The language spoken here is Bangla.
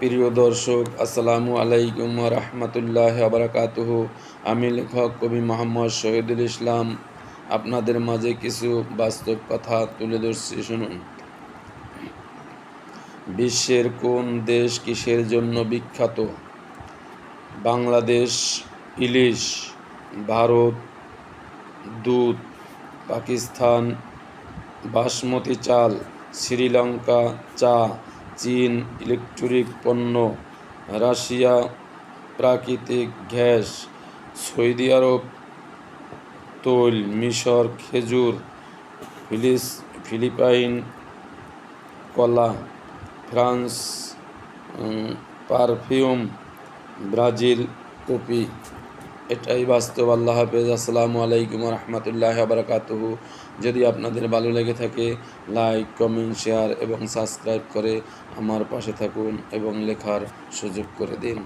প্রিয় দর্শক, আসসালামু আলাইকুম ওয়া রাহমাতুল্লাহি ওয়া বারাকাতুহু। আমি লেখক কবি মোহাম্মদ শহীদুল ইসলাম আপনাদের মাঝে কিছু বাস্তব কথা তুলে ধরছি, শুনুন। বিশ্বের কোন দেশ কিসের জন্য বিখ্যাত? বাংলাদেশ ইলিশ, ভারত দুধ, পাকিস্তান বাসমতি চাল, শ্রীলঙ্কা চা, চীন ইলেকট্রিক পণ্য, রাশিয়া প্রাকৃতিক গ্যাস, সৌদি আরব তৈল, মিশর খেজুর, ফিলিপাইন কলা, ফ্রান্স পারফিউম, ব্রাজিল কফি। এটাই বাস্তব। আল্লাহ হাফেজ। আসসালামু আলাইকুম ওয়া রাহমাতুল্লাহি ওয়া বারাকাতুহু। যদি আপনাদের ভালো লেগে থাকে, লাইক, কমেন্ট, শেয়ার এবং সাবস্ক্রাইব করে আমার পাশে থাকুন এবং লেখার সুযোগ করে দিন।